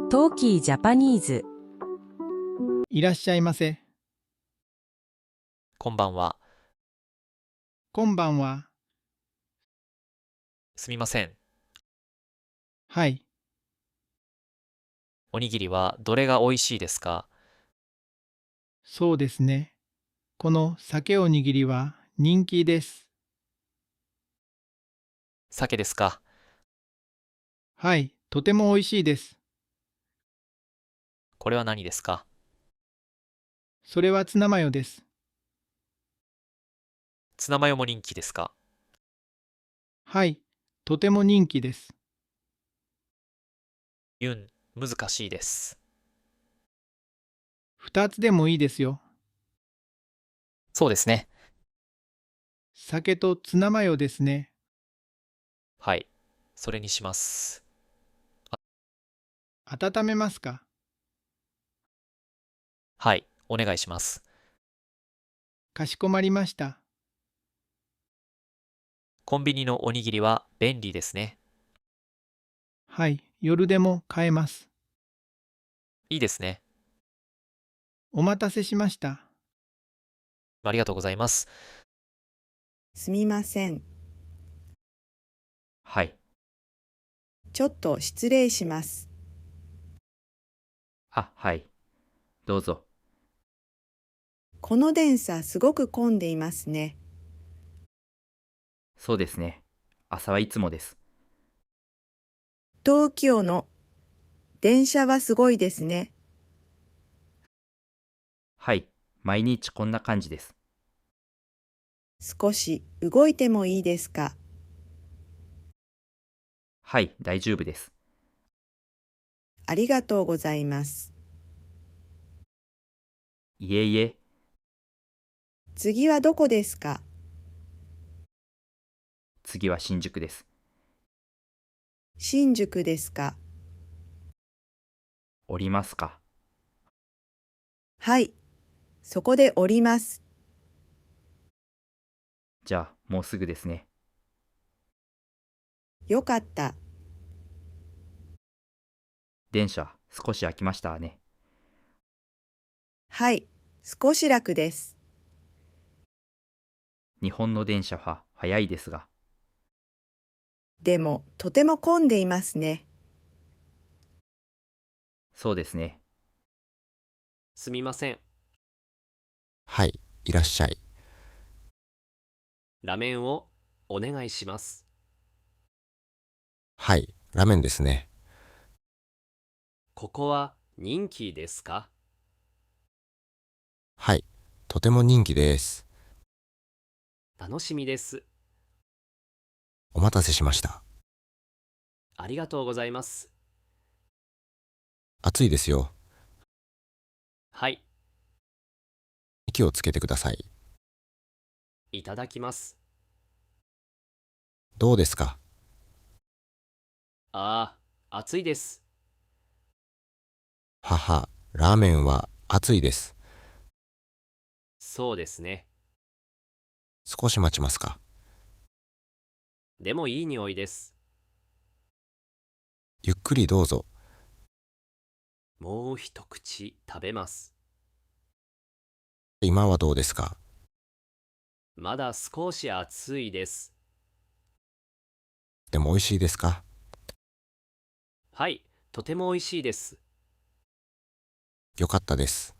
トーキージャパニーズ。いらっしゃいませ。こんばんは。こんばんは。すみません。はい。おにぎりはどれが美味しいですか？そうですね。この鮭おにぎりは人気です。鮭ですか？はい。とても美味しいです。これは何ですか？それはツナマヨです。ツナマヨも人気ですか？はい。とても人気です。ユン、難しいです。二つでもいいですよ。そうですね。酒とツナマヨですね。はい。それにします。温めますか？はい。お願いします。かしこまりました。コンビニのおにぎりは便利ですね。はい。夜でも買えます。いいですね。お待たせしました。ありがとうございます。すみません。はい。ちょっと失礼します。はい。どうぞ。この電車すごく混んでいますね。そうですね。朝はいつもです。東京の電車はすごいですね。はい。毎日こんな感じです。少し動いてもいいですか？はい、大丈夫です。ありがとうございます。いえいえ、次はどこですか？次は新宿です。新宿ですか？降りますか？はい、そこで降ります。じゃあ、もうすぐですね。よかった。電車、少し空きましたね。はい、少し楽です。日本の電車は早いですが、でも、とても混んでいますね。そうですね。すみません。はい、いらっしゃい。ラメンをお願いします。はい、ラーメンですね。ここは人気ですか？はい、とても人気です。楽しみです。お待たせしました。ありがとうございます。暑いですよ。はい。息をつけてください。いただきます。どうですか？ああ、暑いです。母、ラーメンは熱いです。そうですね。少し待ちますか？でもいい匂いです。ゆっくりどうぞ。もう一口食べます。今はどうですか？まだ少し暑いです。でも美味しいですか？はい、とても美味しいです。よかったです。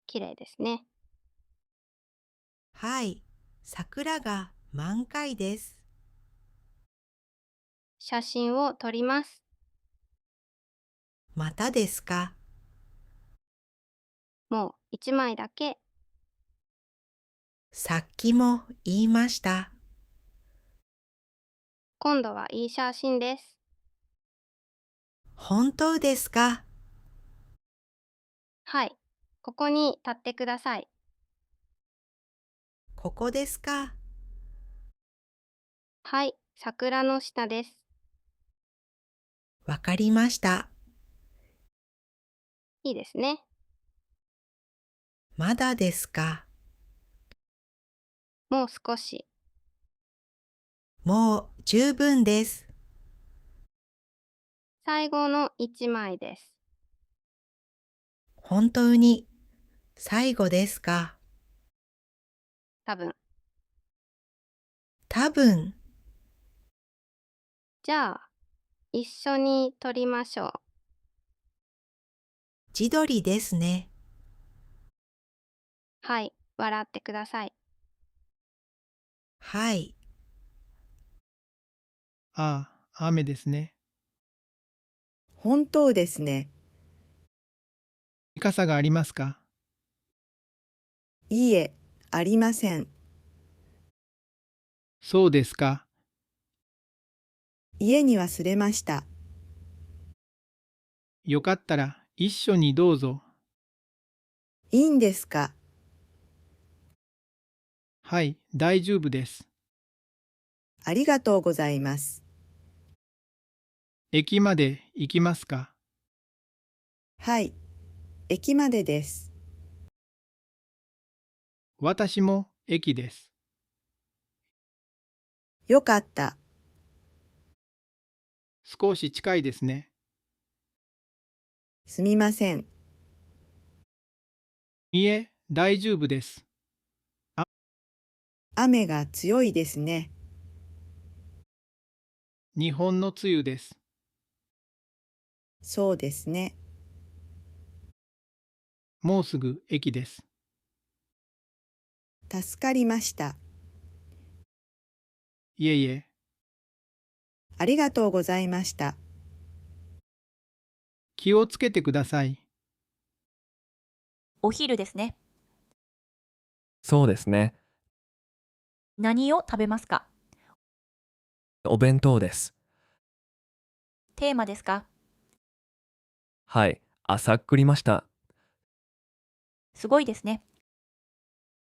綺麗ですね。はい、桜が満開です。写真を撮ります。またですか？もう一枚だけ。さっきも言いました。今度はいい写真です。本当ですか？はい。ここに立ってください。ここですか？はい。桜の下です。わかりました。いいですね。まだですか？もう少し。もう十分です。最後の1枚です。本当に最後ですか？多分。多分。じゃあ、一緒に撮りましょう。自撮りですね。はい、笑ってください。はい。ああ、雨ですね。本当ですね。傘がありますか？いいえ、ありません。そうですか。家に忘れました。よかったら一緒にどうぞ。いいんですか？はい、大丈夫です。ありがとうございます。駅まで行きますか？はい、駅までです。私も駅です。よかった。少し近いですね。すみません。いえ、大丈夫です。雨が強いですね。日本の梅雨です。そうですね。もうすぐ駅です。助かりました。いえいえ、ありがとうございました。気をつけてください。お昼ですね。そうですね。何を食べますか？お弁当です。テーマですか？はい。朝っくりました。すごいですね。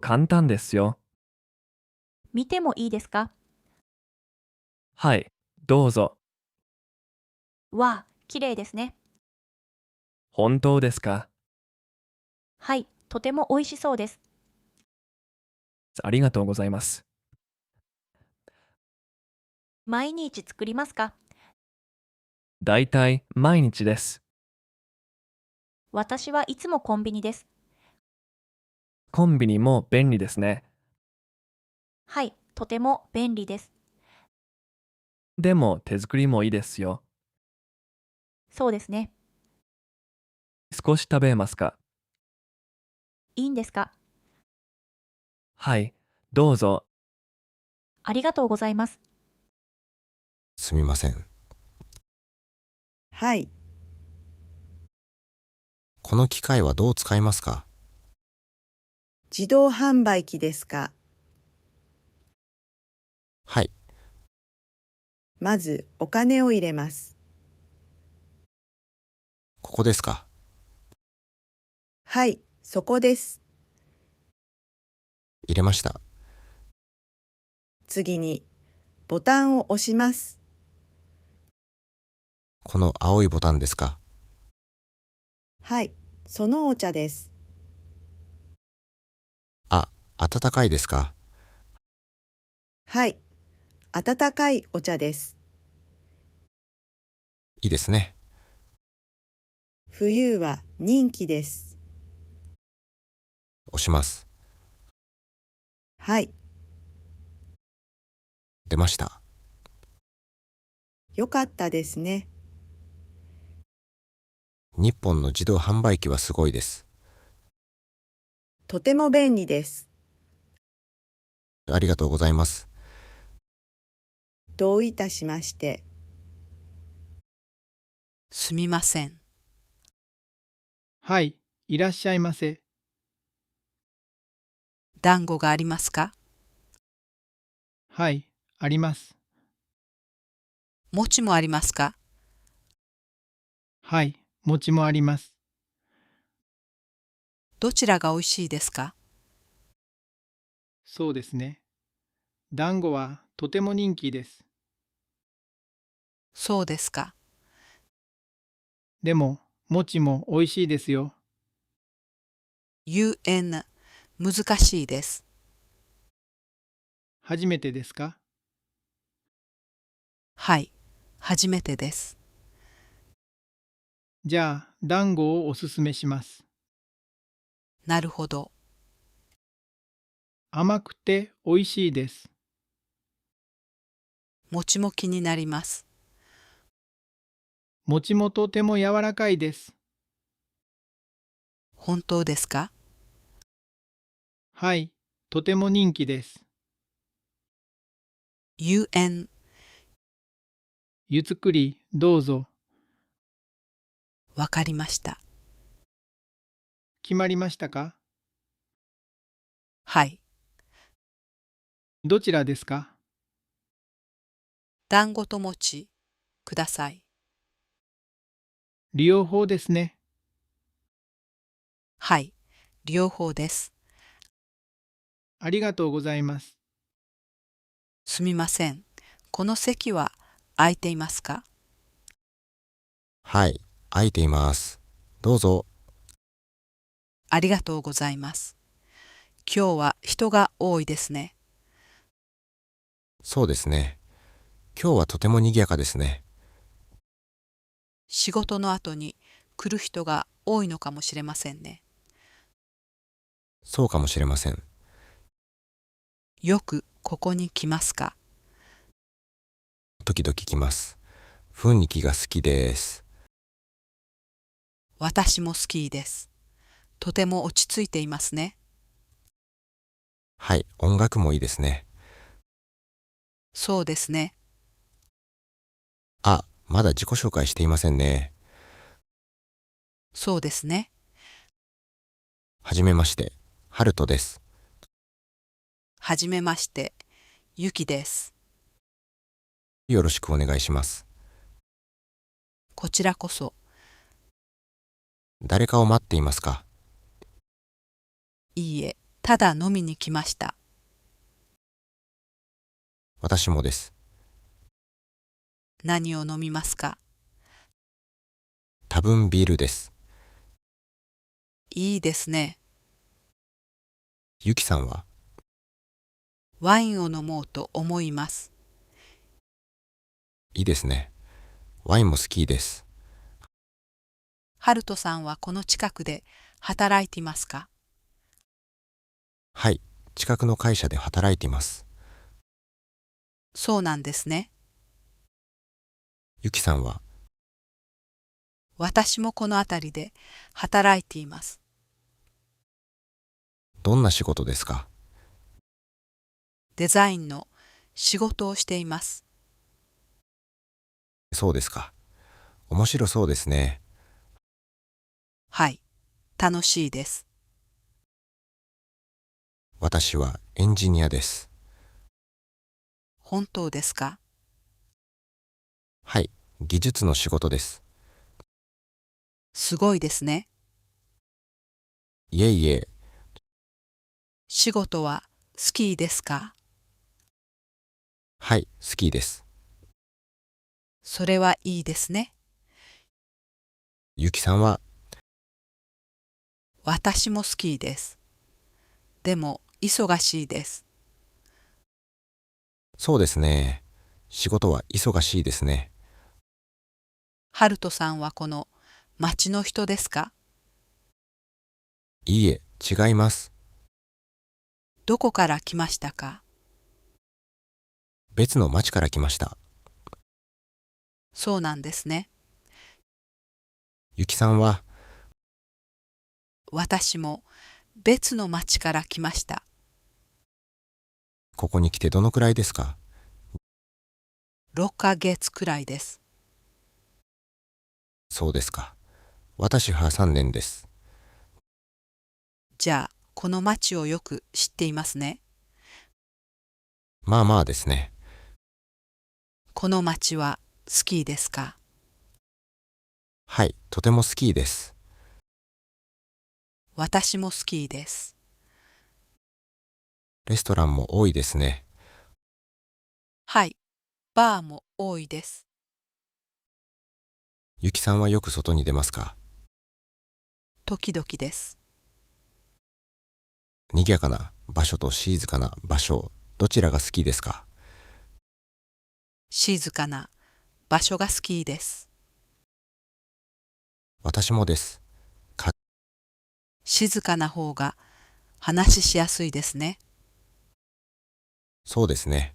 簡単ですよ。見てもいいですか？はい。どうぞ。わあ、綺麗ですね。本当ですか？はい、とても美味しそうです。ありがとうございます。毎日作りますか？だいたい毎日です。私はいつもコンビニです。コンビニも便利ですね。はい、とても便利です。でも手作りもいいですよ。そうですね。少し食べますか？いいんですか？はい。どうぞ。ありがとうございます。すみません。はい、この機械はどう使いますか？自動販売機ですか？はい。まずお金を入れます。ここですか？はい、そこです。入れました。次にボタンを押します。この青いボタンですか？はい、そのお茶です。あ、温かいですか？はい、温かいお茶です。いいですね。冬は人気です。押します。はい、出ました。よかったですね。日本の自動販売機はすごいです。とても便利です。ありがとうございます。どういたしまして。すみません。はい、いらっしゃいませ。団子がありますか？はい、あります。餅もありますか？はい、餅もあります。どちらが美味しいですか？そうですね。団子はとても人気です。そうですか。でも、餅も美味しいですよ。UN、難しいです。初めてですか？はい、初めてです。じゃあ、団子をおすすめします。なるほど。甘くて美味しいです。餅も気になります。餅もとても柔らかいです。本当ですか？はい、とても人気です。ゆえん、ゆっくりどうぞ。わかりました。決まりましたか？はい。どちらですか？団子と餅、ください。利用法ですね。はい。両方です。ありがとうございます。すみません。この席は空いていますか？はい、空いています。どうぞ。ありがとうございます。今日は人が多いですね。そうですね。今日はとても賑やかですね。仕事の後に来る人が多いのかもしれませんね。そうかもしれません。よくここに来ますか？時々来ます。雰囲気が好きです。私も好きです。とても落ち着いていますね。はい、音楽もいいですね。そうですね。あ、まだ自己紹介していませんね。そうですね。はじめまして、ハルトです。はじめまして、ゆきです。よろしくお願いします。こちらこそ。誰かを待っていますか？いいえ、ただ飲みに来ました。私もです。何を飲みますか？多分ビールです。いいですね。ゆきさんは？ワインを飲もうと思います。いいですね。ワインも好きです。ハルトさんはこの近くで働いていますか？はい、近くの会社で働いています。そうなんですね。ゆきさんは？私もこの辺りで働いています。どんな仕事ですか？デザインの仕事をしています。そうですか。面白そうですね。はい、楽しいです。私はエンジニアです。本当ですか？はい、技術の仕事です。すごいですね。いえいえ、仕事は好きですか？はい、好きです。それはいいですね。ゆきさんは？私も好きです。でも忙しいです。そうですね。仕事は忙しいですね。ハルトさんはこの町の人ですか？いいえ、違います。どこから来ましたか？別の町から来ました。そうなんですね。ゆきさんは？私も別の町から来ました。ここに来てどのくらいですか6ヶ月くらいです。そうですか。私は3年です。じゃあ、この町をよく知っていますね。まあまあですね。この町は好きですか？はい、とても好きです。私も好きです。レストランも多いですね。はい、バーも多いです。ゆきさんはよく外に出ますか？時々です。賑やかな場所と静かな場所、どちらが好きですか？静かな場所が好きです。私もです。静かな方が話しやすいですね。そうですね。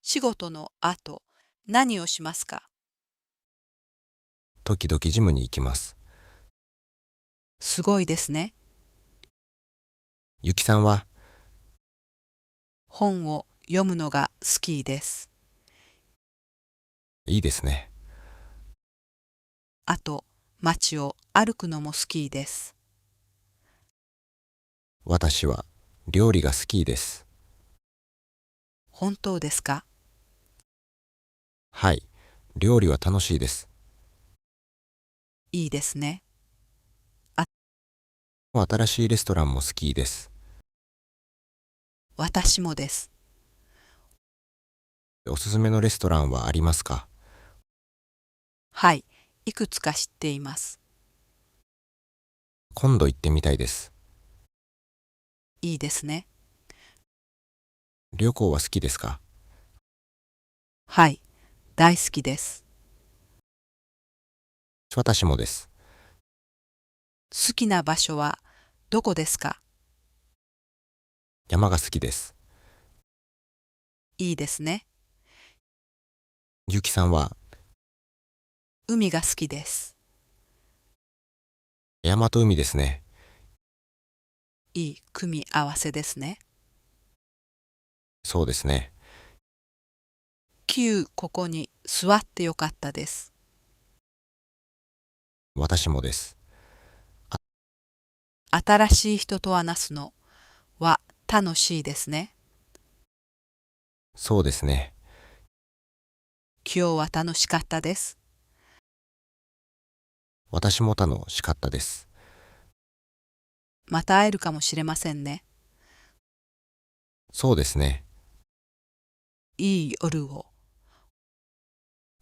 仕事の後、何をしますか？時々ジムに行きます。すごいですね。ゆきさんは、本を読むのが好きです。いいですね。あと、街を歩くのも好きです。私は料理が好きです。本当ですか？はい。料理は楽しいです。いいですね。新しいレストランも好きです。私もです。おすすめのレストランはありますか？はい、いくつか知っています。今度行ってみたいです。いいですね。旅行は好きですか？はい、大好きです。私もです。好きな場所はどこですか？山が好きです。いいですね。ゆきさんは海が好きです。山と海ですね。いい組み合わせですね。そうですね。ここに座ってよかったです。私もです。新しい人と話すのは楽しいですね。そうですね。今日は楽しかったです。私も楽しかったです。また会えるかもしれませんね。そうですね。いい夜を。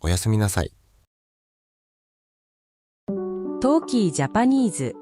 おやすみなさい。トーキージャパニーズ